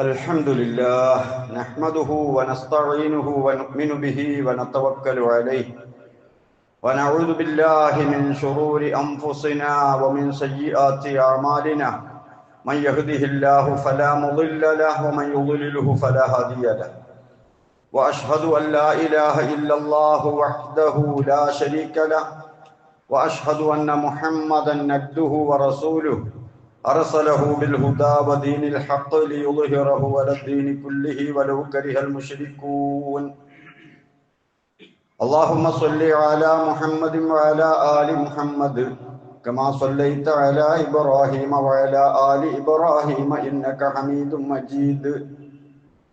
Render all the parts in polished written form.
الحمد لله نحمده ونستعينه ونؤمن به ونتوكل عليه ونعوذ بالله من شرور أنفسنا ومن سيئات أعمالنا من يهده الله فلا مضل له ومن يضلله فلا هادي له وأشهد أن لا إله إلا الله وحده لا شريك له وأشهد أن محمدا عبده ورسوله أرسله بالهدى ودين الحق ليظهره على الدين كله ولو كره المشركون اللهم صل على محمد وعلى آل محمد كما صليت على إبراهيم وعلى آل إبراهيم إنك حميد مجيد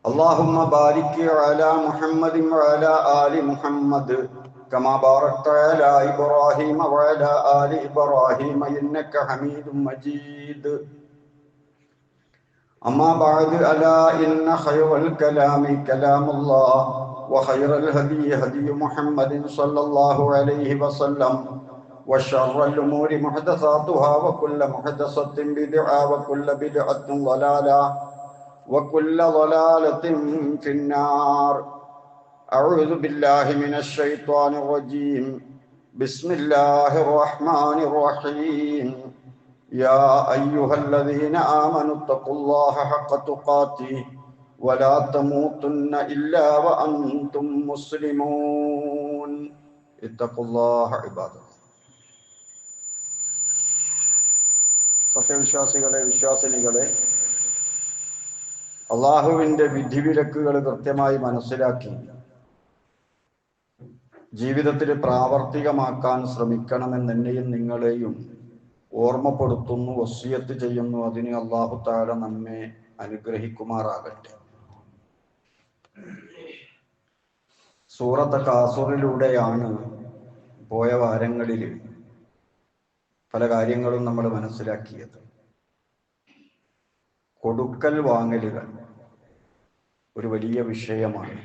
اللهم بارك على محمد وعلى آل محمد كما باركت على إبراهيم وعلى آل إبراهيم إنك حميد مجيد أما بعد ألا إن خير الكلام كلام الله وخير الهدي هدي محمد صلى الله عليه وسلم وشر الأمور محدثاتها وكل محدثة بدعة وكل بدعة ضلالة وكل ضلالة في النار أعوذ بالله من الشيطان الرجيم بسم الله الرحمن الرحيم يا أيها الذين آمنوا اتقوا الله حق تقاته ولا تموتن إلا وأنتم مسلمون اتقوا الله عباد الله സത്യവിശ്വാസികളെ വിശ്വാസിനികളെ അള്ളാഹുവിൻ്റെ വിധിവിലക്കുകൾ കൃത്യമായി മനസ്സിലാക്കി ജീവിതത്തിൽ പ്രാവർത്തികമാക്കാൻ ശ്രമിക്കണമെന്ന് എന്നെയും നിങ്ങളെയും ഓർമ്മപ്പെടുത്തുന്നു, വസിയത്ത് ചെയ്യുന്നു. അതിന് അല്ലാഹു തആല നമ്മെ അനുഗ്രഹിക്കുമാറാകട്ടെ. സൂറത്ത് കാസുറിലൂടെയാണ് പോയ വാരങ്ങളിൽ പല കാര്യങ്ങളും നമ്മൾ മനസ്സിലാക്കിയത്. കൊടുക്കൽ വാങ്ങലുകൾ ഒരു വലിയ വിഷയമാണ്.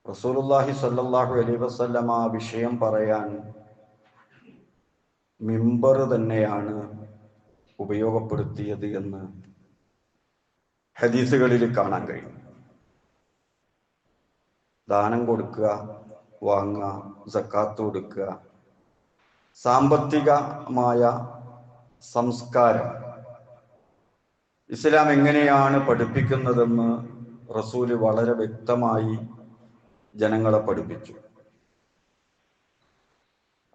റസൂലുള്ളാഹി സ്വല്ലല്ലാഹു അലൈഹി വസല്ലം ആ വിഷയം പറയാൻ മിമ്പർ തന്നെയാണ് ഉപയോഗപ്പെടുത്തിയത് എന്ന് ഹദീസുകളിൽ കാണാൻ കഴിയും. ദാനം കൊടുക്കുക, വാങ്ങുക, സക്കാത്ത് കൊടുക്കുക, സാമ്പത്തികമായ സംസ്കാരം ഇസ്ലാം എങ്ങനെയാണ് പഠിപ്പിക്കുന്നതെന്ന് റസൂല് വളരെ വ്യക്തമായി ജനങ്ങളെ പഠിപ്പിച്ചു.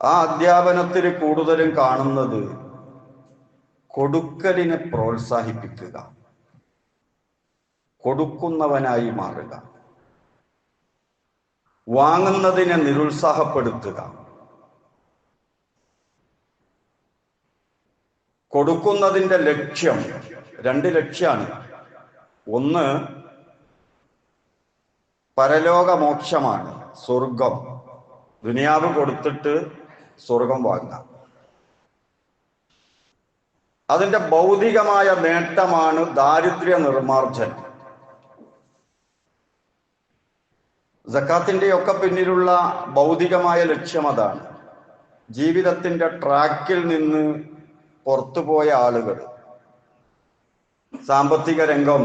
ആ അധ്യാപനത്തിൽ കൂടുതലും കാണുന്നത് കൊടുക്കലിനെ പ്രോത്സാഹിപ്പിക്കുക, കൊടുക്കുന്നവനായി മാറുക, വാങ്ങുന്നതിനെ നിരുത്സാഹപ്പെടുത്തുക. കൊടുക്കുന്നതിൻ്റെ ലക്ഷ്യം രണ്ട് ലക്ഷ്യമാണ്. ഒന്ന് പരലോകമോക്ഷമാണ്, സ്വർഗം. ദുനിയാവ് കൊടുത്തിട്ട് സ്വർഗം വാങ്ങാം. അതിൻ്റെ ഭൗതികമായ നേട്ടമാണ് ദാരിദ്ര്യ നിർമ്മാർജ്ജനം. സക്കാത്തിൻ്റെ ഒക്കെ പിന്നിലുള്ള ഭൗതികമായ ലക്ഷ്യം അതാണ്. ജീവിതത്തിൻ്റെ ട്രാക്കിൽ നിന്ന് പുറത്തുപോയ ആളുകൾ, സാമ്പത്തിക രംഗം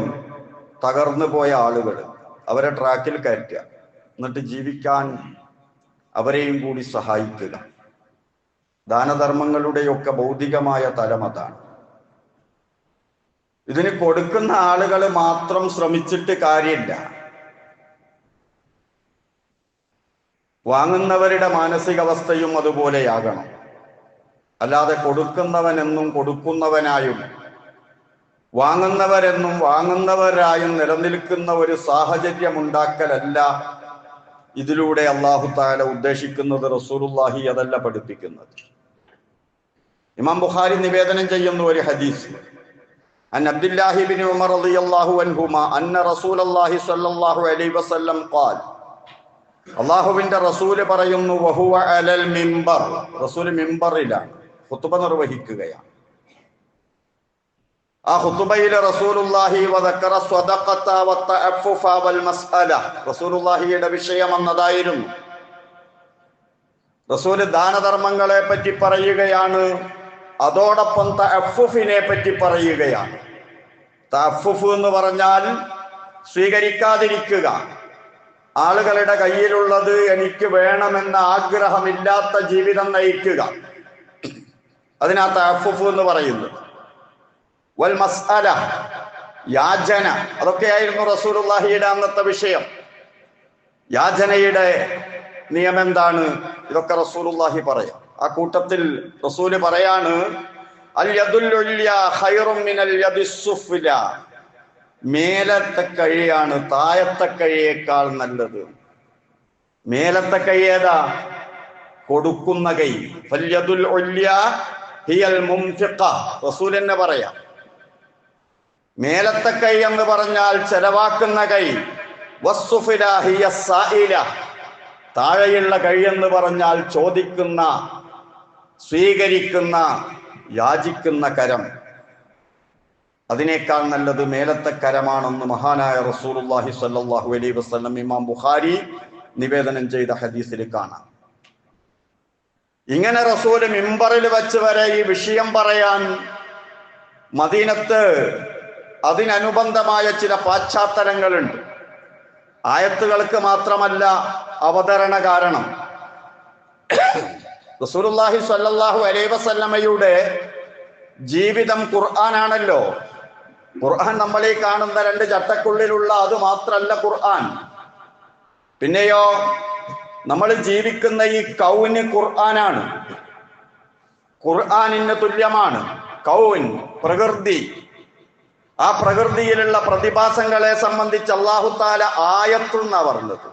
തകർന്നു പോയ ആളുകൾ, അവരെ ട്രാക്കിൽ കയറ്റുക, എന്നിട്ട് ജീവിക്കാൻ അവരെയും കൂടി സഹായിക്കുക. ദാനധർമ്മങ്ങളുടെയൊക്കെ ഭൗതികമായ തലം അതാണ്. ഇതിന് കൊടുക്കുന്ന ആളുകൾ മാത്രം ശ്രമിച്ചിട്ട് കാര്യമില്ല. വാങ്ങുന്നവരുടെ മാനസികാവസ്ഥയും അതുപോലെയാകണം. അല്ലാതെ കൊടുക്കുന്നവനെന്നും കൊടുക്കുന്നവനായും വാങ്ങുന്നവരെന്നും വാങ്ങുന്നവരായും നിലനിൽക്കുന്ന ഒരു സാഹചര്യം ഉണ്ടാക്കലല്ല ഇതിലൂടെ അല്ലാഹു തആല ഉദ്ദേശിക്കുന്നത്. റസൂലുള്ളാഹി അതല്ല പഠിപ്പിക്കുന്നത്. ഇമാം ബുഖാരി നിവേദനം ചെയ്യുന്ന ഒരു ഹദീസ്, അൻ അബ്ദുല്ലാഹി ഇബ്നു ഉമർ റളിയല്ലാഹു അൻഹുമാ അന്ന റസൂലുള്ളാഹി സ്വല്ലല്ലാഹു അലൈഹി വസല്ലം ഖാൽ, അല്ലാഹുവിന്റെ റസൂല് പറയുന്നു, വഹുവ അലൽ മിമ്പർ, റസൂല് മിമ്പറിലാണ് ഖുതുബ നിർവഹിക്കുകയാണ്. ആ ഖുതുബയിൽ റസൂലുള്ളാഹി വദക്കറ സ്വദഖത വതഅഫഫ വൽ മസ്അല, റസൂലുള്ളാഹിയുടെ വിഷയം എന്നതായിരുന്നു. റസൂല് ദാനധർമ്മങ്ങളെ പറ്റി പറയുകയാണ്, അതോടൊപ്പം തഅഫുഫിനെ പറ്റി പറയുകയാണ്. തഅഫുഫ് എന്ന് പറഞ്ഞാൽ സ്വീകരിക്കാതിരിക്കുക, ആളുകളുടെ കയ്യിലുള്ളത് എനിക്ക് വേണമെന്ന ആഗ്രഹമില്ലാത്ത ജീവിതം നയിക്കുക, അതിനാ തഅഫുഫ് എന്ന് പറയുന്നത്. വൽ മസ്അല, യാചന, അതൊക്കെയായിരുന്നു റസൂലുള്ളാഹിയുടെ അന്നത്തെ വിഷയം. യാചനയുടെ നിയമം എന്താണ്? ഇതൊക്കെ റസൂലുള്ളാഹി പറയാം. ആ കൂട്ടത്തിൽ റസൂല് പറയാണ്, അൽ യദുൽ ഉല്യ ഖൈറും മിനൽ യദിസ് സുഫ്ല, മേലത്തെ കൈയാണ് താഴത്തെ കൈയേക്കാൾ നല്ലത്. മേലത്തെ കൈ ഏതാ? കൊടുക്കുന്ന കൈ. ഫൽ യദുൽ ഉല്യ ഹിയൽ മുൻഫിഖ, റസൂൽ തന്നെ പറയാം. മേലത്തെ കൈ എന്ന് പറഞ്ഞാൽ ചെലവാക്കുന്ന കൈ. വസ്സുഫില ഹിയ സായില, താഴെയുള്ള കൈ എന്ന് പറഞ്ഞാൽ ചോദിക്കുന്ന, സ്വീകരിക്കുന്ന, യാചിക്കുന്ന കരം. അതിനേക്കാൾ നല്ലത് മേലത്തെ കരമാണെന്ന് മഹാനായ റസൂലുള്ളാഹി സ്വല്ലല്ലാഹു അലൈഹി വസല്ലം ഇമാം ബുഖാരി നിവേദനം ചെയ്ത ഹദീസിൽ കാണാം. ഇങ്ങനെ റസൂല് മിമ്പറിൽ വെച്ച് വരെ ഈ വിഷയം പറയാൻ മദീനത്ത് അതിനനുബന്ധമായ ചില പാശ്ചാത്തലങ്ങളുണ്ട്. ആയത്തുകൾക്ക് മാത്രമല്ല അവതരണ കാരണം. റസൂലുള്ളാഹി സ്വല്ലല്ലാഹു അലൈഹി വസല്ലമയുടെ ജീവിതം ഖുർആനാണല്ലോ. ഖുർആൻ നമ്മൾ ഈ കാണുന്ന രണ്ട് ചട്ടക്കുള്ളിലുള്ള അത് മാത്രല്ല ഖുർആൻ. പിന്നെയോ നമ്മൾ ജീവിക്കുന്ന ഈ കൗന് ഖുർആനാണ്, ഖുർആനിന് തുല്യമാണ്. കൗൻ, പ്രകൃതി. ആ പ്രകൃതിയിലുള്ള പ്രതിഭാസങ്ങളെ സംബന്ധിച്ച് അല്ലാഹു തആല ആയത്ത് എന്നാ പറഞ്ഞത്.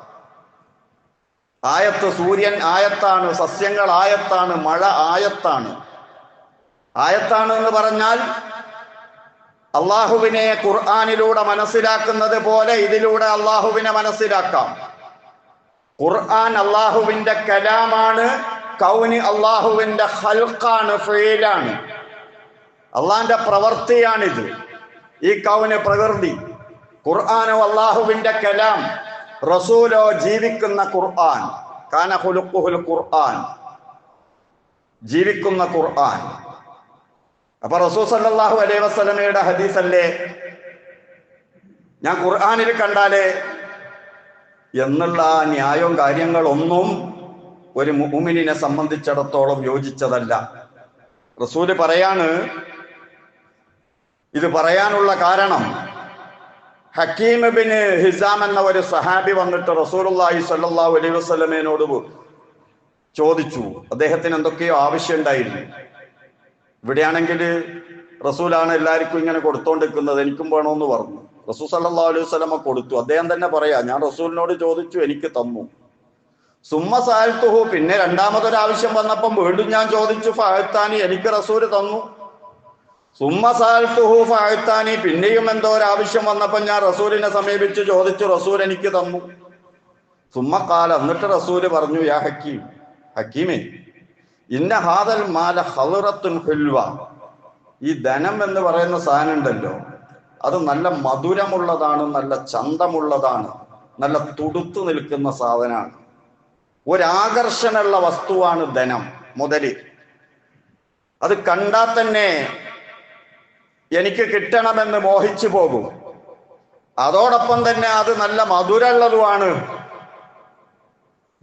ആയത്ത്, സൂര്യൻ ആയത്താണ്, സസ്യങ്ങൾ ആയത്താണ്, മഴ ആയത്താണ്. ആയത്താണ് എന്ന് പറഞ്ഞാൽ അള്ളാഹുവിനെ ഖുർആനിലൂടെ മനസ്സിലാക്കുന്നത് പോലെ ഇതിലൂടെ അള്ളാഹുവിനെ മനസ്സിലാക്കാം. ഖുർആൻ അള്ളാഹുവിന്റെ കലാമാണ്, കൗന് അള്ളാഹുവിന്റെ ഖൽഖാണ്, ഫീലാണ്, അള്ളാഹിന്റെ പ്രവൃത്തിയാണിത്. ഈ കൗന് പ്രകൃതി, ഖുർആനോ അള്ളാഹുവിന്റെ കലാം, റസൂലോ ജീവിക്കുന്ന ഖുർആൻ. കാന ഖുലുഖുൽ ഖുർആൻ, ജീവിക്കുന്ന ഖുർആൻ. അപ്പൊ റസൂൽ സല്ലല്ലാഹു അലൈഹി വസല്ലമയുടെ ഹദീസല്ലേ ഞാൻ ഖുർആനിൽ കണ്ടാലേ എന്നുള്ള ന്യായവും കാര്യങ്ങളൊന്നും ഒരു മുഅ്മിനിനെ സംബന്ധിച്ചിടത്തോളം യോജിച്ചതല്ല. റസൂല് പറയാണ്, ഇത് പറയാനുള്ള കാരണം ഹക്കീം ഇബ്നു ഹിസാം എന്ന ഒരു സഹാബി വന്നിട്ട് റസൂലുള്ളാഹി സ്വല്ലല്ലാഹു അലൈഹി വസല്ലമയോട് ചോദിച്ചു. അദ്ദേഹത്തിന് എന്തൊക്കെയോ ആവശ്യമുണ്ടായിരുന്നു. ഇവിടെയാണെങ്കിൽ റസൂലാണ് എല്ലാവർക്കും ഇങ്ങനെ കൊടുത്തോണ്ടിരിക്കുന്നത്, എനിക്കും വേണമെന്ന് പറഞ്ഞു. റസൂൽ സല്ലല്ലാഹു അലൈഹി വസല്ലമ കൊടുത്തു. അദ്ദേഹം തന്നെ പറയാ, ഞാൻ റസൂലിനോട് ചോദിച്ചു, എനിക്ക് തന്നു. സുമ്മ സഅൽതുഹു, പിന്നെ രണ്ടാമതൊരാവശ്യം വന്നപ്പം വീണ്ടും ഞാൻ ചോദിച്ചു, ഫഅത്താനി, എനിക്ക് റസൂല് തന്നു. സുമ്മ സഅൽതുഹു ഫഅത്താനി, പിന്നെയും എന്തോ ഒരാവശ്യം വന്നപ്പം ഞാൻ റസൂലിനെ സമീപിച്ചു ചോദിച്ചു, റസൂൽ എനിക്ക് തന്നു. സുമ്മ ഖാല, എന്നിട്ട് റസൂല് പറഞ്ഞു, യാ ഹക്കീം, ഹക്കീമേ, ഇന്ന ഹാദൽ മാല ഖളറത്തുൻ ഹുൽവ, ഈ ധനം എന്ന് പറയുന്ന സാധനം ഉണ്ടല്ലോ, അത് നല്ല മധുരമുള്ളതാണ്, നല്ല ചന്തമുള്ളതാണ്, നല്ല തുടുത്തു നിൽക്കുന്ന സാധനമാണ്. ഒരാകർഷണമുള്ള വസ്തുവാണ് ധനം, മുതല്. അത് കണ്ടാൽ തന്നെ എനിക്ക് കിട്ടണമെന്ന് മോഹിച്ചു പോകും. അതോടൊപ്പം തന്നെ അത് നല്ല മധുരമുള്ളതുമാണ്.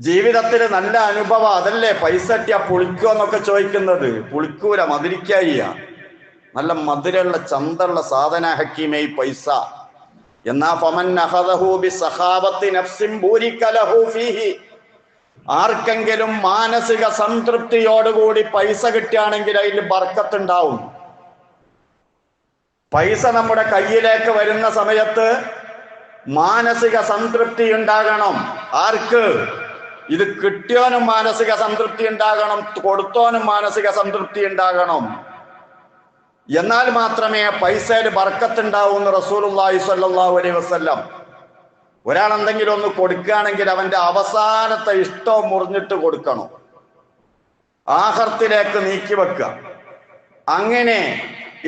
ജീവിതത്തിൽ നല്ല അനുഭവം. അതല്ലേ പൈസ കിട്ടിയാ പുളിക്കോ എന്നൊക്കെ ചോദിക്കുന്നത്. പുളിക്കൂല, മധുരിക്കായിയ. നല്ല മധുരമുള്ള ചന്തമുള്ള സാധന ഹക്കീമേ ഈ പൈസ. എന്നാ ഫമൻ അഖദഹു ബിസഖാബത്തി നഫ്സിൻ ബൂരിക ലഹു ഫീഹി, ആർക്കെങ്കിലും മാനസിക സംതൃപ്തിയോടുകൂടി പൈസ കിട്ടുകയാണെങ്കിൽ അതിൽ ബർക്കത്തുണ്ടാവും. പൈസ നമ്മുടെ കയ്യിലേക്ക് വരുന്ന സമയത്ത് മാനസിക സംതൃപ്തി ഉണ്ടാകണം. ആർക്ക്? ഇത് കിട്ടിയോനും മാനസിക സംതൃപ്തി ഉണ്ടാകണം, കൊടുത്തോനും മാനസിക സംതൃപ്തി ഉണ്ടാകണം. എന്നാൽ മാത്രമേ പൈസയിൽ ബർക്കത്തുണ്ടാവൂ എന്ന് റസൂലുള്ളാഹി സ്വല്ലല്ലാഹു അലൈഹി വസല്ലം. ഒരാൾ എന്തെങ്കിലും ഒന്ന് കൊടുക്കുകയാണെങ്കിൽ അവന്റെ അവസാനത്തെ ഇഷ്ടം മുറിഞ്ഞിട്ട് കൊടുക്കണം, ആഖിറത്തിലേക്ക് നീക്കി വെക്കുക. അങ്ങനെ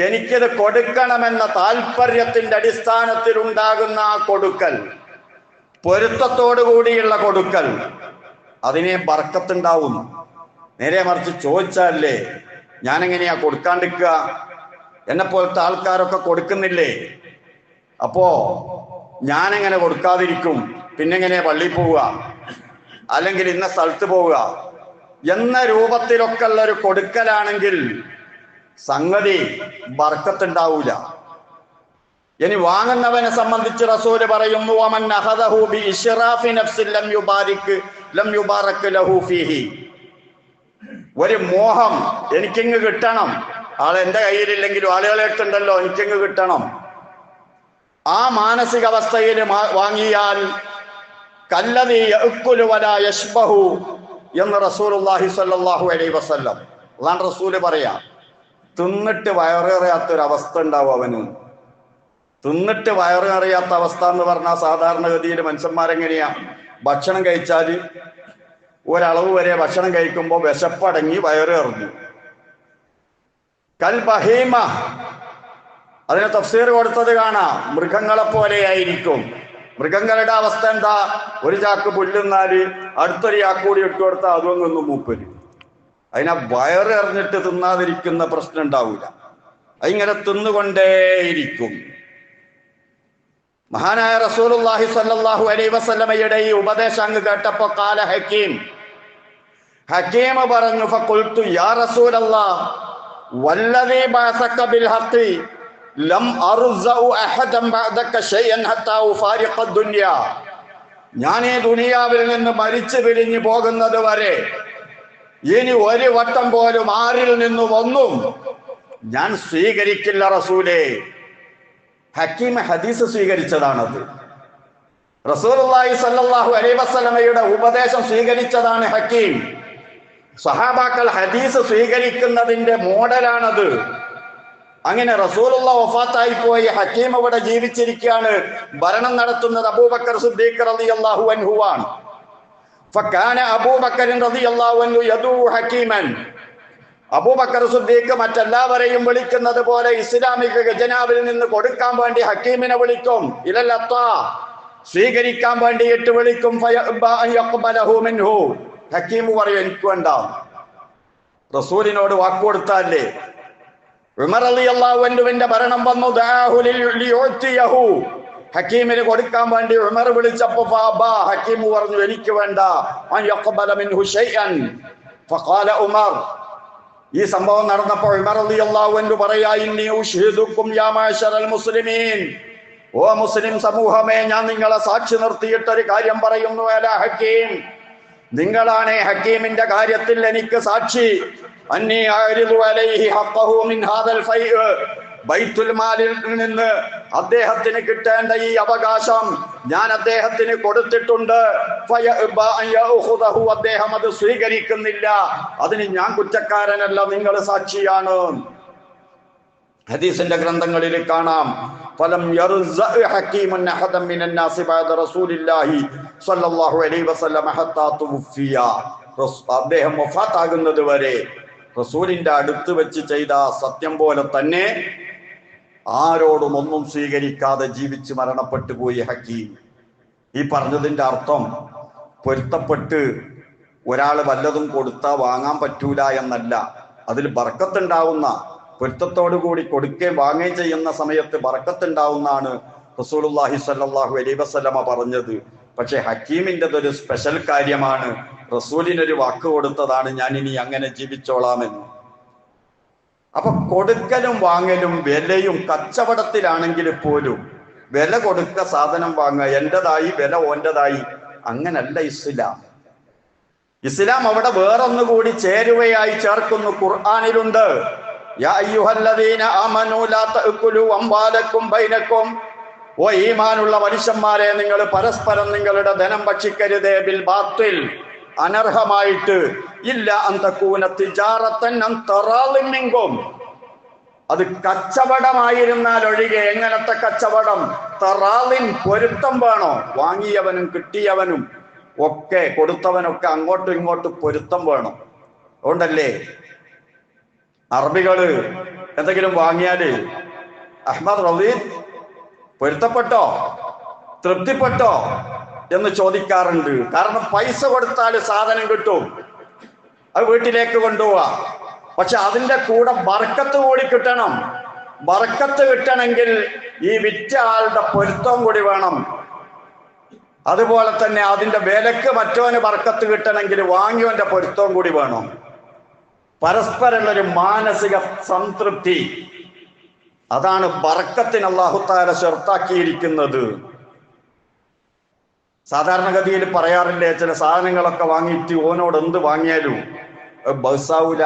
എനിക്കിത് കൊടുക്കണമെന്ന താല്പര്യത്തിന്റെ അടിസ്ഥാനത്തിൽ ഉണ്ടാകുന്ന ആ കൊടുക്കൽ, പൊരുത്തത്തോടു കൂടിയുള്ള കൊടുക്കൽ, അതിനെ ബർക്കത്തുണ്ടാവുന്നു. നേരെ മറിച്ച് ചോദിച്ചാലേ ഞാനെങ്ങനെയാ കൊടുക്കാണ്ടിരിക്കുക? എന്നെ പോലത്തെ ആൾക്കാരൊക്കെ കൊടുക്കുന്നില്ലേ? അപ്പോ ഞാനെങ്ങനെ കൊടുക്കാതിരിക്കും? പിന്നെങ്ങനെ പള്ളിയിൽ പോവുക, അല്ലെങ്കിൽ ഇന്ന സ്ഥലത്ത് പോവുക എന്ന രൂപത്തിലൊക്കെ ഉള്ള ഒരു കൊടുക്കലാണെങ്കിൽ സംഗതി ബർക്കത്തുണ്ടാവൂല. ഇനി വാങ്ങുന്നവനെ സംബന്ധിച്ച് റസൂല് പറയുന്നു, വമൻ അഖദഹു ബി ഇശ്റാഫി നഫ്സിൻ ലം യുബാറക് ലഹു ഫീഹി. ഒരു മോഹം, എനിക്കിങ്ങ് കിട്ടണം, എന്റെ കയ്യിലില്ലെങ്കിലും ആളുകളെ അടുത്തുണ്ടല്ലോ, എനിക്കിങ്ങ് കിട്ടണം, ആ മാനസികാവസ്ഥയിൽ വാങ്ങിയാൽ കല്ലദീ യഅ്കുലു വലാ യശ്ബഹു എന്ന് റസൂലുള്ളാഹി സ്വല്ലല്ലാഹു അലൈഹി വസല്ലം. അതാണ് റസൂല് പറയാ, തിന്നിട്ട് വയറേറിയാത്തൊരവസ്ഥ ഉണ്ടാവും അവന്. തിന്നിട്ട് വയറേറിയാത്ത അവസ്ഥ എന്ന് പറഞ്ഞാൽ സാധാരണഗതിയിൽ മനുഷ്യന്മാരെങ്ങനെയാ? ഭക്ഷണം കഴിച്ചാൽ ഒരളവ് വരെ ഭക്ഷണം കഴിക്കുമ്പോൾ വിശപ്പടങ്ങി വയറേറിഞ്ഞു. കൽ ബഹീമ, അതിന് തഫ്സീർ കൊടുത്തത് കാണാം, മൃഗങ്ങളെ പോലെയായിരിക്കും. മൃഗങ്ങളുടെ അവസ്ഥ എന്താ? ഒരു ചാക്ക് പുല്ലുന്നാല് അടുത്തൊരു ചാക്ക് കൂടി ഇട്ട് കൊടുത്താൽ അതൊന്നും മൂപ്പര്. അതിനെ വയറെറിഞ്ഞിട്ട് തിന്നാതിരിക്കുന്ന പ്രശ്നം ഉണ്ടാവില്ല. അതിങ്ങനെ തിന്നുകൊണ്ടേയിരിക്കും. മഹാനായ റസൂലുള്ളാഹി സ്വല്ലല്ലാഹു അലൈഹി വസല്ലമയുടെ ഈ ഉപദേശം അങ്ങ് കേട്ടപ്പോ ഖാല ഹക്കീം പറഞ്ഞു, ഫഖുൽതു യാ റസൂലല്ലാഹ് വല്ലദീ ബഅസക ബിൽ ഹഖ് ലം അർസഉ അഹദൻ ബഅദക ശൈഅൻ ഹത്താ ഉഫാരിഖ ദുനിയ. ഞാൻ ഈ ദുനിയാവിൽ നിന്ന് മരിച്ചു പിരിഞ്ഞു പോകുന്നത് വരെ ഇനി ഒരു വട്ടം പോലും ആരിൽ നിന്നും ഒന്നും ഞാൻ സ്വീകരിക്കില്ല റസൂലേ. ഹക്കീം ഹദീസ് സ്വീകരിച്ചതാണത്. റസൂലുള്ളാഹി സ്വല്ലല്ലാഹു അലൈഹി വസല്ലമയുടെ ഉപദേശം സ്വീകരിച്ചതാണ് ഹക്കീം. സഹാബാക്കൾ ഹദീസ് സ്വീകരിക്കുന്നതിന്റെ മോഡലാണത്. അങ്ങനെ റസൂലുള്ളാഹി വഫാത്തായി പോയി, ഹക്കീം ഇവിടെ ജീവിച്ചിരിക്കുകയാണ്. ഭരണം നടത്തുന്നത് അബൂബക്കർ സിദ്ദീഖ് റളിയല്ലാഹു അൻഹു ആണ്. ഫകാന അബൂബക്കർ റളിയല്ലാഹു അൻഹു യദൂ ഹക്കീമൻ. അബൂബക്കർ സിദ്ദീഖ് മറ്റെല്ലാവരെയും വിളിക്കുന്നത് പോലെ ഇസ്ലാമിക ഖജനാവിൽ നിന്ന് കൊടുക്കാൻ വേണ്ടി ഹക്കീമിനെ വിളിക്കും. ഇലല്ലത്താ, സ്വീകരിക്കാൻ വേണ്ടിയിട്ട് വിളിക്കും. ഹക്കീം പറയും, എനിക്ക് വേണ്ട. റസൂലിനോട് വാക്കുകൊടുത്താലേ. ഉമർ റളിയല്ലാഹു അൻഹുവിന്റെ ഭരണം വന്നു. ഹക്കീമിന് കൊടുക്കാൻ വേണ്ടി ഉമർ വിളിച്ചപ്പോ ഹക്കീം പറഞ്ഞു, എനിക്ക് വേണ്ട. ഉമർ, ഈ സംഭവം നടന്നപ്പോൾ ഉമർ റളിയല്ലാഹു അൻഹു പറയാ, ഇന്നി ഉശ്ഹിദുക്കും യാ മഅശറൽ മുസ്ലിമീൻ, ഓ മുസ്ലിം സമൂഹമേ, ഞാൻ നിങ്ങളെ സാക്ഷി നിർത്തിയിട്ടൊരു കാര്യം പറയുന്നു. അലാ ഹക്കീം, നിങ്ങളാണ് ഹക്കീമിന്റെ കാര്യത്തിൽ എനിക്ക് സാക്ഷി. അന്നി അഅരിദു അലൈഹി ഹഖഹു മിൻ ഹാദൽ ഫൈഅ്, ബൈത്തുൽ മാലിൽ നിന്ന് അദ്ദേഹത്തിന് കിട്ടേണ്ട ഈ അവകാശം ഞാൻ അദ്ദേഹത്തിന് കൊടുത്തിട്ടുണ്ട്. അദ്ദേഹം അത് സ്വീകരിക്കുന്നില്ല. അതിന് ഞാൻ കുറ്റക്കാരനല്ല, നിങ്ങൾ സാക്ഷിയാണ്. ഹദീസിന്റെ ഗ്രന്ഥങ്ങളിൽ കാണാം, ഫലം ഹക്കീമുൻ അഹദൻ മിനൻ നാസി ബഅദ റസൂലില്ലാഹി സ്വല്ലല്ലാഹു അലൈഹി വസല്ലം ഹത്താ തുവഫിയ. അദ്ദേഹം വഫാത്താകുന്നത് വരെ റസൂലിന്റെ അടുത്ത് വെച്ച് ചെയ്ത സത്യം പോലെ തന്നെ ആരോടും ഒന്നും സ്വീകരിക്കാതെ ജീവിച്ച് മരണപ്പെട്ടു പോയി ഹക്കീം. ഈ പറഞ്ഞതിന്റെ അർത്ഥം പൊരുത്തപ്പെട്ട് ഒരാൾ വല്ലതും കൊടുത്താൽ വാങ്ങാൻ പറ്റൂല എന്നല്ല. അതിൽ ബർക്കത്തുണ്ടാവുന്ന, പൊരുത്തത്തോടു കൂടി കൊടുക്കുകയും വാങ്ങുകയും ചെയ്യുന്ന സമയത്ത് ബർക്കത്തുണ്ടാവുന്നതാണ് റസൂലുള്ളാഹി സ്വല്ലല്ലാഹു അലൈഹി വസല്ലമ പറഞ്ഞത്. പക്ഷെ ഹക്കീമിൻ്റെതൊരു സ്പെഷ്യൽ കാര്യമാണ്. റസൂലിനൊരു വാക്ക് കൊടുത്തതാണ്, ഞാൻ ഇനി അങ്ങനെ ജീവിച്ചോളാമെന്ന്. അപ്പൊ കൊടുക്കലും വാങ്ങലും വിലയും കച്ചവടത്തിലാണെങ്കിൽ പോലും വില കൊടുക്ക, സാധനം വാങ്ങുക, എന്റേതായി വില ഓന്റേതായി, അങ്ങനല്ല ഇസ്ലാം. ഇസ്ലാം അവിടെ വേറൊന്നുകൂടി ചേരുവയായി ചേർക്കുന്നു. ഖുർആനിലുണ്ട്, യാ അയ്യുഹല്ലദീന ആമനൂ ലാ തഅകുലു അംവാലക്കും ബൈനക്കും, ഓ ഈമാനുള്ള മനുഷ്യന്മാരെ, നിങ്ങൾ പരസ്പരം നിങ്ങളുടെ ധനം ഭക്ഷിക്കരുതേ, ബിൽ ബാത്തിൽ, അനർഹമായിട്ട്, ഇല്ല അൻ തകൂന തിജാറത്തൻ അൻ തറാളിൻ മിൻകും, അത് കച്ചവടമായിരുന്നാൽ ഒഴികെ. എങ്ങനത്തെ കച്ചവടം? തറാളിൻ, പൊരുത്തം വേണോ? വാങ്ങിയവനും കിട്ടിയവനും ഒക്കെ, കൊടുത്തവനൊക്കെ അങ്ങോട്ടും ഇങ്ങോട്ടും പൊരുത്തം വേണം. അതുകൊണ്ടല്ലേ അറബികള് എന്തെങ്കിലും വാങ്ങിയാല് അഹ്മദ് റളീദ്, പൊരുത്തപ്പെട്ടോ, തൃപ്തിപ്പെട്ടോ എന്ന് ചോദിക്കാറുണ്ട്. കാരണം പൈസ കൊടുത്താൽ സാധനം കിട്ടും, അത് വീട്ടിലേക്ക് കൊണ്ടുപോവാ. പക്ഷെ അതിന്റെ കൂടെ ബർക്കത്ത് കൂടി കിട്ടണം. ബർക്കത്ത് കിട്ടണമെങ്കിൽ ഈ വിറ്റ ആളുടെ പൊരുത്തം കൂടി വേണം. അതുപോലെ തന്നെ അതിന്റെ വിലക്ക് മറ്റവന് ബർക്കത്ത് കിട്ടണമെങ്കിൽ വാങ്ങിയവന്റെ പൊരുത്തവും കൂടി വേണം. പരസ്പരമുള്ളൊരു മാനസിക സംതൃപ്തി, അതാണ് ബർക്കത്തിന് അല്ലാഹു തആല ഷർത്താക്കിയിരിക്കുന്നത്. സാധാരണഗതിയിൽ പറയാറില്ലേ, ചില സാധനങ്ങളൊക്കെ വാങ്ങിയിട്ട് ഓനോട് എന്ത് വാങ്ങിയാലും ബസാവൂല.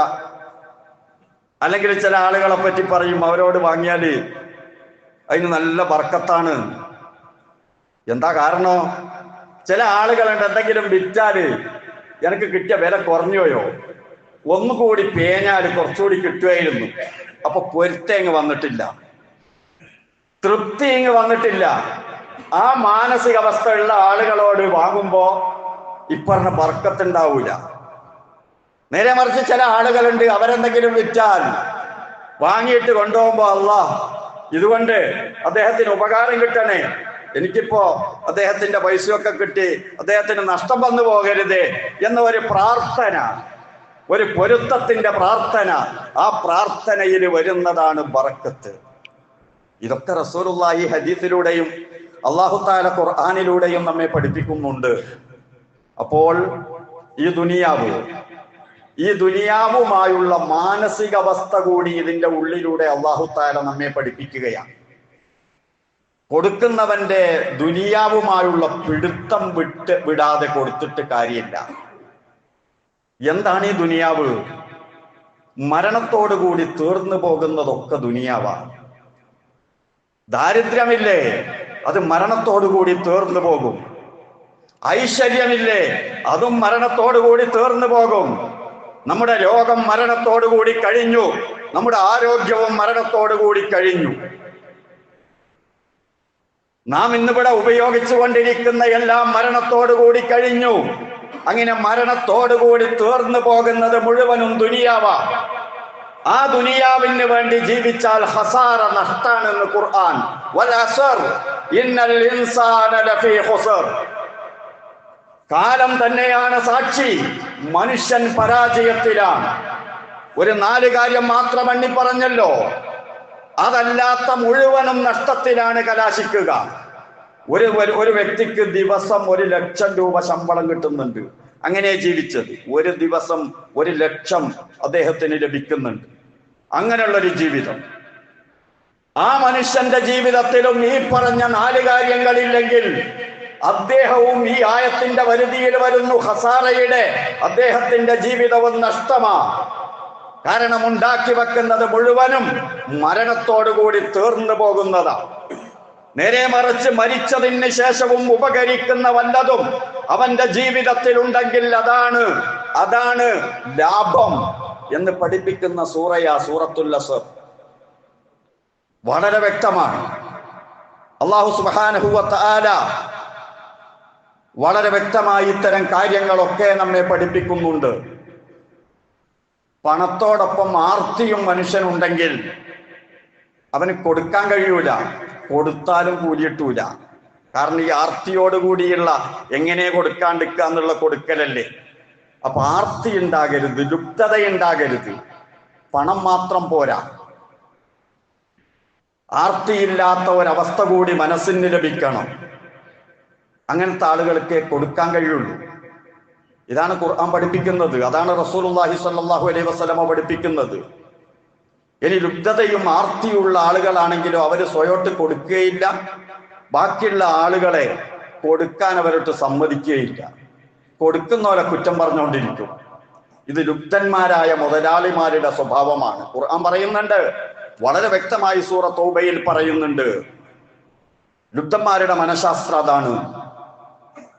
അല്ലെങ്കിൽ ചില ആളുകളെ പറ്റി പറയും, അവരോട് വാങ്ങിയാല് അതിന് നല്ല ബർക്കത്താണ്. എന്താ കാരണം? ചില ആളുകളുണ്ട്, എന്തെങ്കിലും വിറ്റാല് എനിക്ക് കിട്ടിയ വില കുറഞ്ഞോയോ, ഒന്നുകൂടി പേഞ്ഞാല് കുറച്ചുകൂടി കിട്ടുമായിരുന്നു. അപ്പൊ പൊരുത്തങ്ങ് വന്നിട്ടില്ല, തൃപ്തി ഇങ്ങ് വന്നിട്ടില്ല. ആ മാനസികാവസ്ഥ ഉള്ള ആളുകളോട് വാങ്ങുമ്പോ ഇപ്പറഞ്ഞ ബർക്കത്തുണ്ടാവൂല. നേരെ മറിച്ച് ചില ആളുകളുണ്ട്, അവരെന്തെങ്കിലും വിറ്റാൽ വാങ്ങിയിട്ട് കൊണ്ടുപോകുമ്പോ അല്ലാഹ് ഇതുകൊണ്ട് അദ്ദേഹത്തിന് ഉപകാരം കിട്ടണേ, എനിക്കിപ്പോ അദ്ദേഹത്തിന്റെ പൈസയൊക്കെ കിട്ടി, അദ്ദേഹത്തിന് നഷ്ടം വന്നു പോകരുതേ എന്ന ഒരു പ്രാർത്ഥന, ഒരു പൊരുത്തത്തിന്റെ പ്രാർത്ഥന, ആ പ്രാർത്ഥനയിൽ വരുന്നതാണ് ബർക്കത്ത്. ഇതൊക്കെ റസൂലുള്ളാഹി ഹദീസിലൂടെയും അല്ലാഹു തആല ഖുർആനിലൂടെയും നമ്മെ പഠിപ്പിക്കുന്നുണ്ട്. അപ്പോൾ ഈ ദുനിയാവുമായുള്ള മാനസികാവസ്ഥ കൂടി ഇതിന്റെ ഉള്ളിലൂടെ അല്ലാഹു തആല നമ്മെ പഠിപ്പിക്കുകയാണ്. കൊടുക്കുന്നവന്റെ ദുനിയാവുമായുള്ള പിടുത്തം വിടാതെ കൊടുത്തിട്ട് കാര്യമില്ല. എന്താണ് ഈ ദുനിയാവ്? മരണത്തോടുകൂടി തീർന്നു പോകുന്നതൊക്കെ ദുനിയാവാണ്. ദാരിദ്ര്യമില്ലേ, അത് മരണത്തോടുകൂടി തീർന്നു പോകും. ഐശ്വര്യമില്ലേ, അതും മരണത്തോടുകൂടി തീർന്നു പോകും. നമ്മുടെ രോഗം മരണത്തോടുകൂടി കഴിഞ്ഞു, നമ്മുടെ ആരോഗ്യവും മരണത്തോടുകൂടി കഴിഞ്ഞു. നാം ഇന്നിവിടെ ഉപയോഗിച്ചു കൊണ്ടിരിക്കുന്ന എല്ലാം മരണത്തോടുകൂടി കഴിഞ്ഞു. അങ്ങനെ മരണത്തോടുകൂടി തീർന്നു പോകുന്നത് മുഴുവനും ദുനിയാവാ. ആ ദുനിയാവിന് വേണ്ടി ജീവിച്ചാൽ ഹസാറ, നഷ്ടാണെന്ന് ഖുർആൻ. വൽ അസ്ർ ഇന്നൽ ഇൻസാന ലഫീ ഖുസ്ർ. കാലം തന്നെയാണ് സാക്ഷി, മനുഷ്യൻ പരാജയത്തിലാണ്. ഒരു 4 കാര്യം മാത്രം എണ്ണി പറഞ്ഞല്ലോ, അതല്ലാത്ത മുഴുവനും നഷ്ടത്തിലാണ് കലാശിക്കുക. ഒരു വ്യക്തിക്ക് ദിവസം 1,00,000 രൂപ ശമ്പളം കിട്ടുന്നുണ്ട്, അങ്ങനെ ജീവിച്ചത്. ഒരു ദിവസം 1,00,000 അദ്ദേഹത്തിന് ലഭിക്കുന്നുണ്ട്. അങ്ങനെയുള്ളൊരു ജീവിതം. ആ മനുഷ്യന്റെ ജീവിതത്തിലും ഈ പറഞ്ഞ 4 കാര്യങ്ങളില്ലെങ്കിൽ അദ്ദേഹവും ഈ ആയത്തിന്റെ വരുതിയിൽ വരുന്നു ഖസാറയുടെ, അദ്ദേഹത്തിന്റെ ജീവിതവും നഷ്ടമാ. കാരണം ഉണ്ടാക്കി വെക്കുന്നത് മുഴുവനും മരണത്തോടുകൂടി തീർന്നു പോകുന്നതാണ്. നേരെ മറിച്ച് മരിച്ചതിന് ശേഷവും ഉപകരിക്കുന്ന വല്ലതും അവന്റെ ജീവിതത്തിൽ ഉണ്ടെങ്കിൽ അതാണ് ലാഭം എന്ന് പഠിപ്പിക്കുന്ന സൂറത്തുൽ അസ്ർ. വളരെ വ്യക്തമാണ്. അല്ലാഹു സുബ്ഹാനഹു വ തആല വളരെ വ്യക്തമായി ഇത്തരം കാര്യങ്ങളൊക്കെ നമ്മെ പഠിപ്പിക്കുന്നുണ്ട്. പണത്തോടൊപ്പം ആർത്തിയും മനുഷ്യനുണ്ടെങ്കിൽ അവന് കൊടുക്കാൻ കഴിയൂല, കൊടുത്താലും കൂലിയിട്ടൂല. കാരണം ഈ ആർത്തിയോടുകൂടിയുള്ള എങ്ങനെ കൊടുക്കാണ്ടിരിക്കുക എന്നുള്ള കൊടുക്കലല്ലേ. അപ്പൊ ആർത്തി ഉണ്ടാകരുത്, ലുപ്തതയുണ്ടാകരുത്. പണം മാത്രം പോരാ, ആർത്തിയില്ലാത്ത ഒരവസ്ഥ കൂടി മനസ്സിന് ലഭിക്കണം. അങ്ങനത്തെ ആളുകൾക്ക് കൊടുക്കാൻ കഴിയുള്ളൂ. ഇതാണ് ഖുർആൻ പഠിപ്പിക്കുന്നത്, അതാണ് റസൂലുള്ളാഹി സ്വല്ലല്ലാഹു അലൈഹി വസല്ലമ പഠിപ്പിക്കുന്നത്. ഇനി ലുബ്ധതയും ആർത്തിയുള്ള ആളുകളാണെങ്കിലോ അവര് സ്വയോട്ട് കൊടുക്കുകയില്ല, ബാക്കിയുള്ള ആളുകളെ കൊടുക്കാൻ അവരോട്ട് സമ്മതിക്കുകയില്ല. കൊടുക്കുന്നവരെ കുറ്റം പറഞ്ഞുകൊണ്ടിരിക്കും. ഇത് ലുബ്ധന്മാരായ മുതലാളിമാരുടെ സ്വഭാവമാണ്. ഖുർആൻ പറയുന്നുണ്ട്, വളരെ വ്യക്തമായി സൂറ തൗബയിൽ പറയുന്നുണ്ട്, ലുബ്ധന്മാരുടെ മനഃശാസ്ത്രം അതാണ്.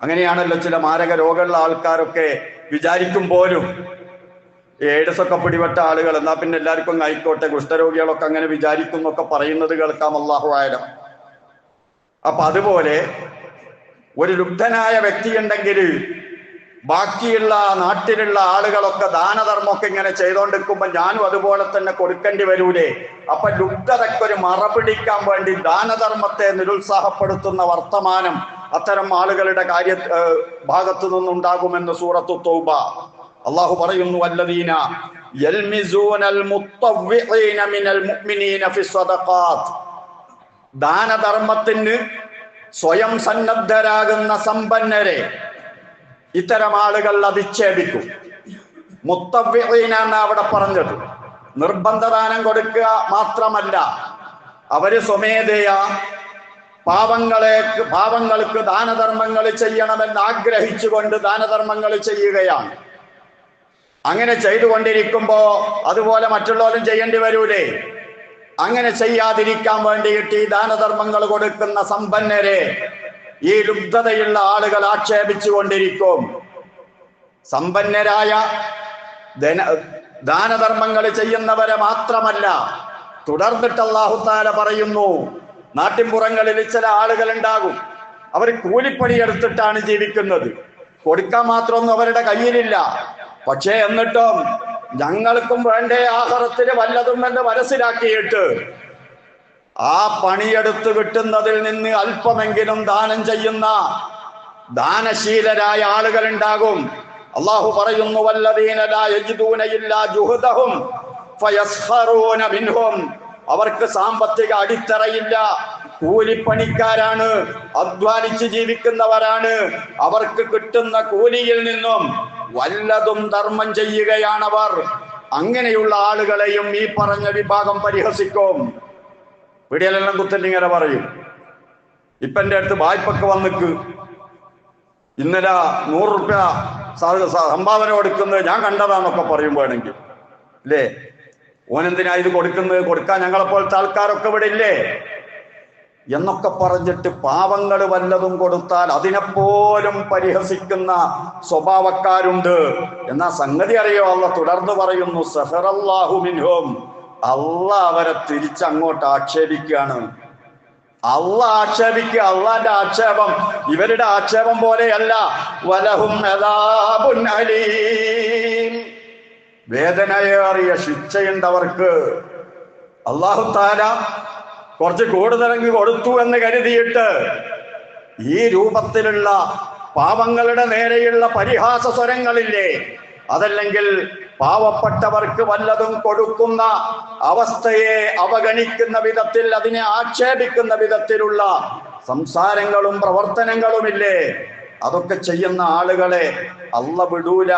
അങ്ങനെയാണല്ലോ ചില മാരക രോഗമുള്ള ആൾക്കാരൊക്കെ വിചാരിക്കും പോലും, എയ്ഡ്സ് ഒക്കെ പിടിപെട്ട ആളുകൾ എന്നാ പിന്നെ എല്ലാവർക്കും ആയിക്കോട്ടെ, കുഷ്ഠരോഗികളൊക്കെ അങ്ങനെ വിചാരിക്കുന്നൊക്കെ പറയുന്നത് കേൾക്കാം, അല്ലാഹു ആലം. അപ്പൊ അതുപോലെ ഒരു ലുബ്ധനായ വ്യക്തി ഉണ്ടെങ്കിൽ ബാക്കിയുള്ള നാട്ടിലുള്ള ആളുകളൊക്കെ ദാനധർമ്മമൊക്കെ ഇങ്ങനെ ചെയ്തോണ്ടിരിക്കുമ്പോ ഞാനും അതുപോലെ തന്നെ കൊടുക്കേണ്ടി വരൂലേ? അപ്പൊ ലുബ്ധതയ്ക്കൊരു മറപിടിക്കാൻ വേണ്ടി ദാനധർമ്മത്തെ നിരുത്സാഹപ്പെടുത്തുന്ന വർത്തമാനം അത്തരം ആളുകളുടെ ഭാഗത്തു നിന്നുണ്ടാകുമെന്ന് സൂറത്തു തൗബ. അള്ളാഹു പറയുന്നു, വല്ലദീന യൽമിസൂനൽ മുത്തവ്വിഈന മിനൽ മുഅ്മിനീന ഫിസ്സദഖാത്ത്. ദാനധർമ്മത്തിന് സ്വയം സന്നദ്ധരാകുന്ന സമ്പന്നരെ ഇത്തരം ആളുകൾ അധിക്ഷേപിക്കും. മുത്തവ്വിഈന എന്നാ അവിടെ പറഞ്ഞത്. നിർബന്ധദാനം കൊടുക്കുക മാത്രമല്ല, അവര് സ്വമേധയാ പാവങ്ങൾക്ക് ദാനധർമ്മങ്ങൾ ചെയ്യണമെന്ന് ആഗ്രഹിച്ചുകൊണ്ട് ദാനധർമ്മങ്ങൾ ചെയ്യുകയാണ്. അങ്ങനെ ചെയ്തുകൊണ്ടിരിക്കുമ്പോ അതുപോലെ മറ്റുള്ളവരും ചെയ്യേണ്ടി വരൂലേ? അങ്ങനെ ചെയ്യാതിരിക്കാൻ വേണ്ടിയിട്ട് ഈ ദാനധർമ്മങ്ങൾ കൊടുക്കുന്ന സമ്പന്നരെ ഈ ലുബ്ധതയുള്ള ആളുകൾ ആക്ഷേപിച്ചു കൊണ്ടിരിക്കും. സമ്പന്നരായ ദാനധർമ്മങ്ങൾ ചെയ്യുന്നവരെ മാത്രമല്ല, തുടർന്നിട്ട് അല്ലാഹു തആല പറയുന്നു, നാട്ടിൻപുറങ്ങളിൽ ചില ആളുകൾ ഉണ്ടാകും, അവർ കൂലിപ്പണി എടുത്തിട്ടാണ് ജീവിക്കുന്നത്. കൊടുക്കാൻ മാത്രമൊന്നും അവരുടെ കയ്യിലില്ല. പക്ഷേ എന്നിട്ടും ഞങ്ങൾക്കും വേണ്ടേ ആഖിറത്തിന് വല്ലതും എന്ന് മനസ്സിലാക്കിയിട്ട് ആ പണിയെടുത്ത് കിട്ടുന്നതിൽ നിന്ന് അല്പമെങ്കിലും ദാനം ചെയ്യുന്ന ദാനശീലരായ ആളുകൾ ഉണ്ടാകും. അല്ലാഹു പറയുന്നു, വല്ലദീന ലാ യജിദൂന ഇല്ലാ ജുഹദഹും ഫയസ്ഖറൂന മിൻഹും. അവർക്ക് സാമ്പത്തിക അടിത്തറയില്ല, കൂലിപ്പണിക്കാരാണ്, അധ്വാനിച്ച് ജീവിക്കുന്നവരാണ്. അവർക്ക് കിട്ടുന്ന കൂലിയിൽ നിന്നും വല്ലതും ധർമ്മം ചെയ്യുകയാണവർ. അങ്ങനെയുള്ള ആളുകളെയും ഈ പറഞ്ഞ വിഭാഗം പരിഹസിക്കും. പിടിയലെല്ലാം കുത്തല്ലിങ്ങനെ പറയും, ഇപ്പൊ എന്റെ അടുത്ത് വായ്പക്ക് വന്നിക്ക് ഇന്നലെ 100 റുപ്യ സംഭാവന കൊടുക്കുന്നത് ഞാൻ കണ്ടതാന്നൊക്കെ പറയും. വേണമെങ്കിൽ അല്ലേ, ഓനെന്തിനാ ഇത് കൊടുക്കുന്നത്, കൊടുക്കാൻ ഞങ്ങളെപ്പോലത്തെ ആൾക്കാരൊക്കെ ഇവിടെ ഇല്ലേ എന്നൊക്കെ പറഞ്ഞിട്ട് പാവങ്ങൾ വല്ലതും കൊടുത്താൽ അതിനെപ്പോലും പരിഹസിക്കുന്ന സ്വഭാവക്കാരുണ്ട്. എന്നാ സംഗതി അറിയോ? അള്ളാഹ് തുടർന്ന് പറയുന്നു, സഹറല്ലാഹു മിൻഹും. അള്ളാഹ് അവരെ തിരിച്ചങ്ങോട്ട് ആക്ഷേപിക്കുകയാണ്. അള്ളാഹ് ആക്ഷേപിക്കുക. അള്ളാന്റെ ആക്ഷേപം ഇവരുടെ ആക്ഷേപം പോലെയല്ല. വലഹും അദാബുൻ അലീം. വേദനയേറിയ ശിക്ഷയുണ്ടവർക്ക്. അല്ലാഹു തആല കുറച്ച് കൂടുതലങ്ങ് കൊടുത്തു എന്ന് കരുതിയിട്ട് ഈ രൂപത്തിലുള്ള പാവങ്ങളുടെ നേരെയുള്ള പരിഹാസ സ്വരങ്ങളില്ലേ, അതല്ലെങ്കിൽ പാവപ്പെട്ടവർക്ക് വല്ലതും കൊടുക്കുന്ന അവസ്ഥയെ അവഗണിക്കുന്ന വിധത്തിൽ, അതിനെ ആക്ഷേപിക്കുന്ന വിധത്തിലുള്ള സംസാരങ്ങളും പ്രവർത്തനങ്ങളുമില്ലേ, അതൊക്കെ ചെയ്യുന്ന ആളുകളെ അല്ലാഹ് വിടൂല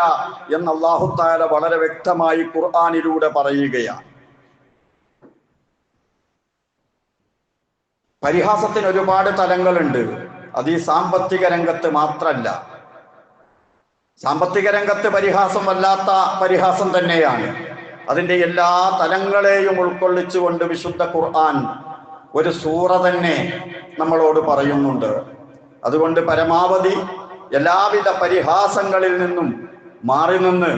എന്ന് അല്ലാഹു തആല വളരെ വ്യക്തമായി ഖുർആനിലൂടെ പറയുകയാണ്. പരിഹാസത്തിന് ഒരുപാട് തലങ്ങളുണ്ട്. അത് ഈ സാമ്പത്തിക രംഗത്ത് മാത്രമല്ല. സാമ്പത്തിക രംഗത്ത് പരിഹാസം വല്ലാത്ത പരിഹാസം തന്നെയാണ്. അതിൻ്റെ എല്ലാ തലങ്ങളെയും ഉൾക്കൊള്ളിച്ചുകൊണ്ട് വിശുദ്ധ ഖുർആൻ ഒരു സൂറ തന്നെ നമ്മളോട് പറയുന്നുണ്ട്. അതുകൊണ്ട് പരമാവധി എല്ലാവിധ പരിഹാസങ്ങളിൽ നിന്നും മാറി നിന്ന്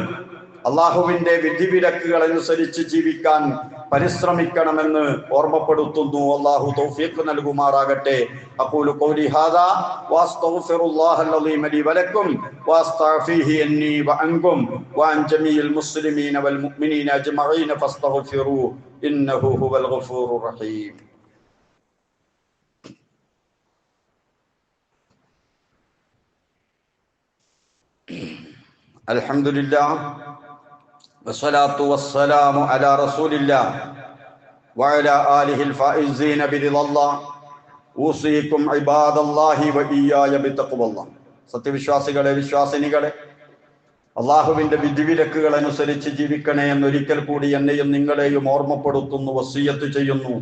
അള്ളാഹുവിന്റെ വിധിവിലക്കുകൾ അനുസരിച്ച് ജീവിക്കാൻ പരിശ്രമിക്കണമെന്ന് ഓർമ്മപ്പെടുത്തുന്നു. അള്ളാഹു തൗഫീഖ് നൽകുമാറാകട്ടെ. അഖൂലു ഖൗലി ഹാദാ വഅസ്തഗ്ഫിറുല്ലാഹൽ അലീം ലി വലക്കും വഅസ്തഗ്ഫിഹി അന്നി വഅൻകും വഅൻ ജമീഇൽ മുസ്ലിമീന വൽ മുഅ്മിനീന അജ്മഈന ഫസ്തഗ്ഫിറൂ ഇന്നഹു ഹുവൽ ഗഫൂറുർ റഹീം. അൽഹംദുലില്ലാഹ് വസ്സലാത്തു വസ്സലാമു അലാ റസൂലില്ലാഹ് വഅലാ ആലിഹിൽ ഫായിസീന ബിറിളല്ലാഹ് ഊസീകും ഇബാദല്ലാഹി വഇയ്യായ ബിത്തഖ്വല്ലാഹ്. സത്യവിശ്വാസികളെ, വിശ്വാസിനികളെ, അള്ളാഹുവിന്റെ വിധിവിലക്കുകൾ അനുസരിച്ച് ജീവിക്കണേ എന്നൊരിക്കൽ കൂടി എന്നെയും നിങ്ങളെയും ഓർമ്മപ്പെടുത്തുന്നു, വസിയ്യത്ത് ചെയ്യുന്നു.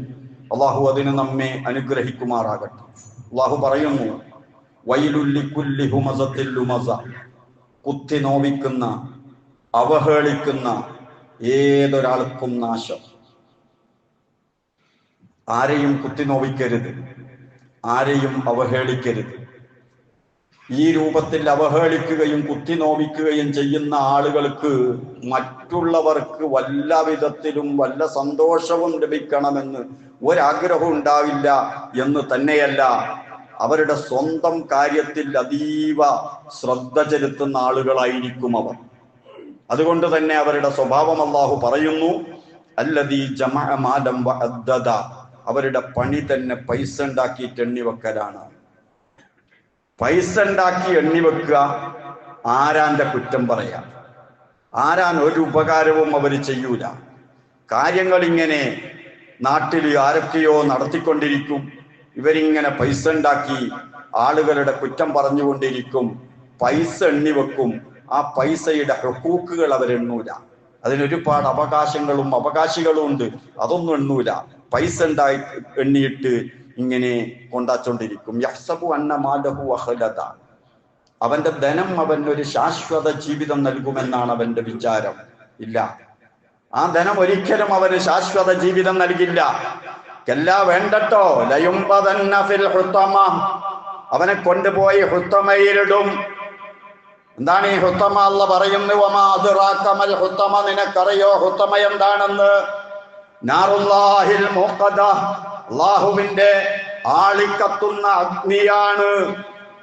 അള്ളാഹു അതിന് നമ്മെ അനുഗ്രഹിക്കുമാറാകട്ടെ. അള്ളാഹു പറയുന്നു, വൈലുൽ ലികുല്ലി ഹുമസത്തിൽ ലുമസ. കുത്തി നോവിക്കുന്ന, അവഹേളിക്കുന്ന ഏതൊരാൾക്കും നാശം. ആരെയും കുത്തി നോവിക്കരുത്, ആരെയും അവഹേളിക്കരുത്. ഈ രൂപത്തിൽ അവഹേളിക്കുകയും കുത്തി നോവിക്കുകയും ചെയ്യുന്ന ആളുകൾക്ക് മറ്റുള്ളവർക്ക് വല്ല വിധത്തിലും വല്ല സന്തോഷവും ലഭിക്കണമെന്ന് ഒരാഗ്രഹവും ഉണ്ടാവില്ല എന്ന് തന്നെയല്ല, അവരുടെ സ്വന്തം കാര്യത്തിൽ അതീവ ശ്രദ്ധ ചെലുത്തുന്ന ആളുകളായിരിക്കും അവർ. അതുകൊണ്ട് തന്നെ അവരുടെ സ്വഭാവം അല്ലാഹു പറയുന്നു, അല്ലദീ ജമഅ മാലൻ വഅദ്ദദ. അവരുടെ പണി തന്നെ പൈസ ഉണ്ടാക്കിയിട്ട് എണ്ണിവെക്കലാണ്. പൈസ ഉണ്ടാക്കി എണ്ണിവെക്കുക, ആരാന്റെ കുറ്റം പറയാം. ആരാൻ ഒരു ഉപകാരവും അവർ ചെയ്യൂല. കാര്യങ്ങളിങ്ങനെ നാട്ടിൽ ആരൊക്കെയോ നടത്തിക്കൊണ്ടിരിക്കും. ഇവരിങ്ങനെ പൈസ ഉണ്ടാക്കി ആളുകളുടെ കുറ്റം പറഞ്ഞുകൊണ്ടിരിക്കും. പൈസ എണ്ണിവെക്കും. ആ പൈസയുടെ ഹുക്കൂക്കുകൾ അവരെണ്ണൂല. അതിനൊരുപാട് അവകാശികളും ഉണ്ട്. അതൊന്നും എണ്ണൂല. പൈസ ഉണ്ടായി എണ്ണിയിട്ട് ഇങ്ങനെ കൊണ്ടാച്ചോണ്ടിരിക്കും. യഹ്സബു അന്ന മാലഹു അഖ്ലദ. അവന്റെ ധനം അവനൊരു ശാശ്വത ജീവിതം നൽകുമെന്നാണ് അവന്റെ വിചാരം. ഇല്ല, ആ ധനം ഒരിക്കലും അവന് ശാശ്വത ജീവിതം നൽകില്ല. കല്ലാ, വേണ്ടട്ടോ. ലയുംബദന്ന ഫിൽ ഹുത്തമ. അവനെ കൊണ്ടുപോയി ഹുത്തമയിലിടും. എന്താണ് ഈ ഹുത്തമ? അല്ലാഹ് പറയുന്നു, വമാ അദ്റാക മൽ ഹുത്തമ. നിനക്കറിയോ ഹുത്തമ എന്താണെന്ന്? നാറുല്ലാഹിൽ മുഖദ. അല്ലാഹുവിന്റെ ആളിക്കത്തുന്ന അഗ്നിയാണ്.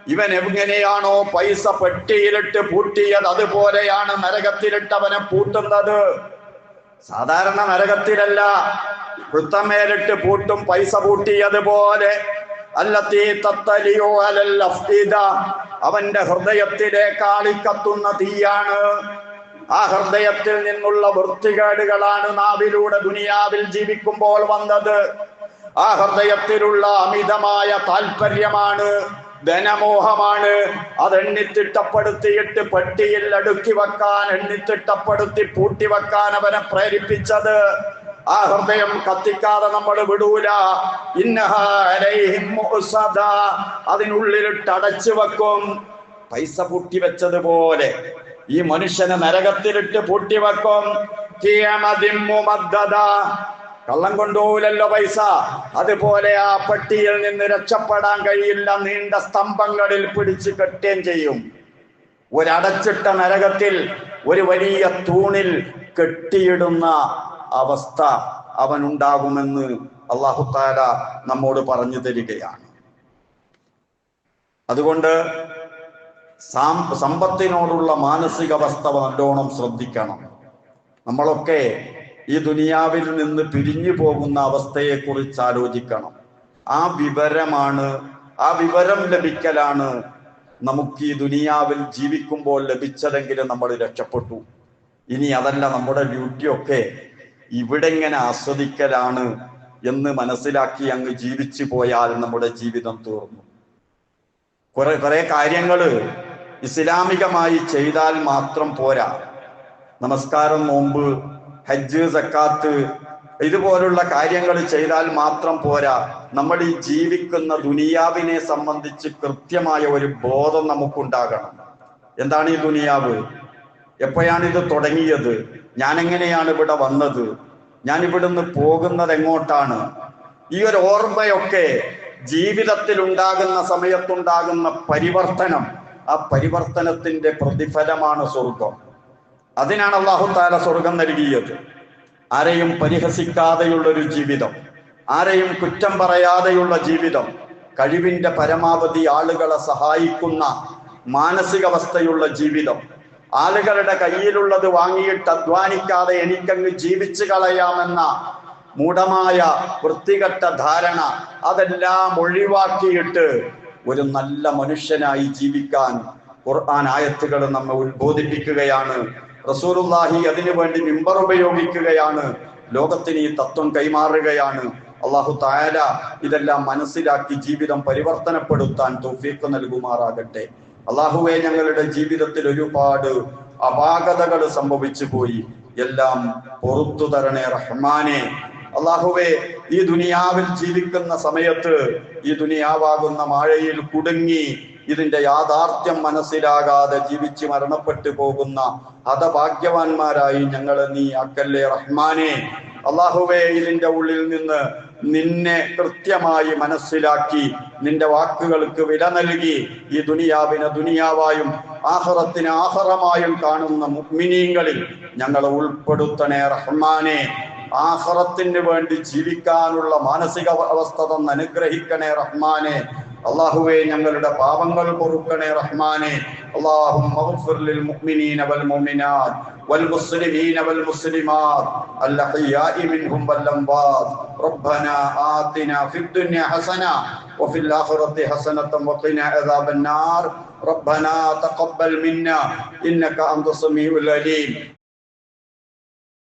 ഇവൻ എങ്ങനെയാണോ പൈസ പെട്ടിയിലിട്ട് പൂട്ടിയത്, അതുപോലെയാണ് നരകത്തിലിട്ട് അവനെ പൂട്ടുന്നത്. സാധാരണ നരകത്തിലല്ല, വൃത്തമേലിട്ട് പൂട്ടും. പൈസ പൂട്ടിയതുപോലെ. അല്ലത്തീ തത്തലിയു അലൽ അഫ്ഇദ. അവന്റെ ഹൃദയത്തിലേക്ക് ആളിക്കത്തുന്ന തീയാണ്. ആ ഹൃദയത്തിൽ നിന്നുള്ള വൃത്തികേടുകളാണ് നാവിലൂടെ ദുനിയാവിൽ ജീവിക്കുമ്പോൾ വന്നത്. ആ ഹൃദയത്തിലുള്ള അമിതമായ താല്പര്യമാണ്, ധനമോഹമാണ്. അത് എണ്ണിത്തിട്ടപ്പെടുത്തിയിട്ട് പെട്ടിയിൽ അടുക്കി വെക്കാൻ, എണ്ണിത്തിട്ടപ്പെടുത്തി പൂട്ടിവെക്കാൻ അവനെ പ്രേരിപ്പിച്ചത്. ആ ഹൃദയം കത്തിക്കാതെ നമ്മൾ വിടൂല. ഇന്നഹാ അലൈഹിം മുഅ്സദ. അതിനുള്ളിലിട്ട് അടച്ചു വെക്കും. പൈസ പൂട്ടിവെച്ചതുപോലെ ഈ മനുഷ്യനെ നരകത്തിലിട്ട് പൂട്ടിവെക്കും. ഖിയമദിൻ മുമദ്ദദ. കള്ളം കൊണ്ടുപോകില്ലല്ലോ പൈസ. അതുപോലെ ആ പെട്ടിയിൽ നിന്ന് രക്ഷപ്പെടാൻ കഴിയില്ല. നീണ്ട സ്തംഭങ്ങളിൽ പിടിച്ച് കെട്ടുകയും ചെയ്യും. ഒരടച്ചിട്ട നരകത്തിൽ ഒരു വലിയ തൂണിൽ കെട്ടിയിടുന്ന അവസ്ഥ അവനുണ്ടാകുമെന്ന് അല്ലാഹു തആല നമ്മോട് പറഞ്ഞു തരികയാണ്. അതുകൊണ്ട് സമ്പത്തിനോടുള്ള മാനസികാവസ്ഥ നല്ലോണം ശ്രദ്ധിക്കണം. നമ്മളൊക്കെ ഈ ദുനിയാവിൽ നിന്ന് പിരിഞ്ഞു പോകുന്ന അവസ്ഥയെ കുറിച്ച് ആലോചിക്കണം. ആ വിവരം ലഭിക്കലാണ് നമുക്ക് ഈ ദുനിയാവിൽ ജീവിക്കുമ്പോൾ ലഭിച്ചതെങ്കിൽ നമ്മൾ രക്ഷപ്പെട്ടു. ഇനി അതല്ല, നമ്മുടെ ഡ്യൂട്ടിയൊക്കെ ഇവിടെ ഇങ്ങനെ ആസ്വദിക്കലാണ് എന്ന് മനസ്സിലാക്കി അങ്ങ് ജീവിച്ചു പോയാൽ നമ്മുടെ ജീവിതം തീർന്നു. കുറെ കാര്യങ്ങള് ഇസ്ലാമികമായി ചെയ്താൽ മാത്രം പോരാ. നമസ്കാരം, നോമ്പ്, ഹജ്ജ്, സക്കാത്ത് ഇതുപോലുള്ള കാര്യങ്ങൾ ചെയ്താൽ മാത്രം പോരാ. നമ്മൾ ഈ ജീവിക്കുന്ന ദുനിയാവിനെ സംബന്ധിച്ച് കൃത്യമായ ഒരു ബോധം നമുക്കുണ്ടാകണം. എന്താണ് ഈ ദുനിയാവ്? എപ്പോഴാണ് ഇത് തുടങ്ങിയത്? ഞാൻ എങ്ങനെയാണ് ഇവിടെ വന്നത്? ഞാൻ ഇവിടുന്ന് പോകുന്നത് എങ്ങോട്ടാണ്? ഈ ഒരു ഓർമ്മയൊക്കെ ജീവിതത്തിൽ ഉണ്ടാകുന്ന സമയത്തുണ്ടാകുന്ന പരിവർത്തനം, ആ പരിവർത്തനത്തിന്റെ പ്രതിഫലമാണ് സ്വർഗം. അതിനാണ് അല്ലാഹു തആല സ്വർഗം നൽകിയത്. ആരെയും പരിഹസിക്കാതെയുള്ളൊരു ജീവിതം, ആരെയും കുറ്റം പറയാതെയുള്ള ജീവിതം, കഴിവിന്റെ പരമാവധി ആളുകളെ സഹായിക്കുന്ന മാനസികാവസ്ഥയുള്ള ജീവിതം, ആളുകളുടെ കയ്യിലുള്ളത് വാങ്ങിയിട്ട് അധ്വാനിക്കാതെ എനിക്കങ്ങ് ജീവിച്ചു കളയാമെന്ന മൂഢമായ വൃത്തികെട്ട ധാരണ, അതെല്ലാം ഒഴിവാക്കിയിട്ട് ഒരു നല്ല മനുഷ്യനായി ജീവിക്കാൻ ഖുർആൻ ആയത്തുകൾ നമ്മെ ഉത്ബോധിപ്പിക്കുകയാണ്. റസൂലുള്ളാഹി അതിനു വേണ്ടി മിമ്പർ ഉപയോഗിക്കുകയാണ്. ലോകത്തിന് ഈ തത്വം കൈമാറുകയാണ്. അല്ലാഹു തആല ഇതെല്ലാം മനസ്സിലാക്കി ജീവിതം പരിവർത്തനപ്പെടുത്താൻ തൗഫീഖ് നൽകുമാറാകട്ടെ. അല്ലാഹുവേ, ഞങ്ങളുടെ ജീവിതത്തിൽ ഒരുപാട് അപാകതകൾ സംഭവിച്ചു പോയി. എല്ലാം പൊറുത്തു തരണേ റഹ്മാനെ. അല്ലാഹുവേ, ഈ ദുനിയാവിൽ ജീവിക്കുന്ന സമയത്ത് ഈ ദുനിയാവാകുന്ന മാഴയിൽ കുടുങ്ങി ഇതിന്റെ യാഥാർത്ഥ്യം മനസ്സിലാകാതെ ജീവിച്ച് മരണപ്പെട്ടു പോകുന്ന ഹതഭാഗ്യവാന്മാരായി ഞങ്ങളെ നീ ആക്കല്ലേ റഹ്മാനെ. അല്ലാഹുവേ, ഇതിന്റെ ഉള്ളിൽ നിന്ന് നിന്നെ കൃത്യമായി മനസ്സിലാക്കി നിന്റെ വാക്കുകൾക്ക് വില നൽകി ഈ ദുനിയാവിനെ ദുനിയാവായും ആഖിറത്തിനെ ആഖിറമായും കാണുന്ന മുഅ്മിനീങ്ങളിൽ ഞങ്ങളെ ഉൾപ്പെടുത്തണേ റഹ്മാനെ. ആഖിറത്തിന് വേണ്ടി ജീവിക്കാനുള്ള മാനസിക അവസ്ഥ തന്ന് അനുഗ്രഹിക്കണേ റഹ്മാനെ. അല്ലാഹുവേ, ഞങ്ങളുടെ പാപങ്ങൾ പൊറുക്കണേ റഹ്മാനെ. اللهم اغفر للمؤمنين والمؤمنات والمسلمين والمسلمات الأحياء منهم والأموات. ربنا آتنا في الدنيا حسنة وفي الآخرة حسنة وقنا عذاب النار. ربنا تقبل منا إنك أنت السميع العليم.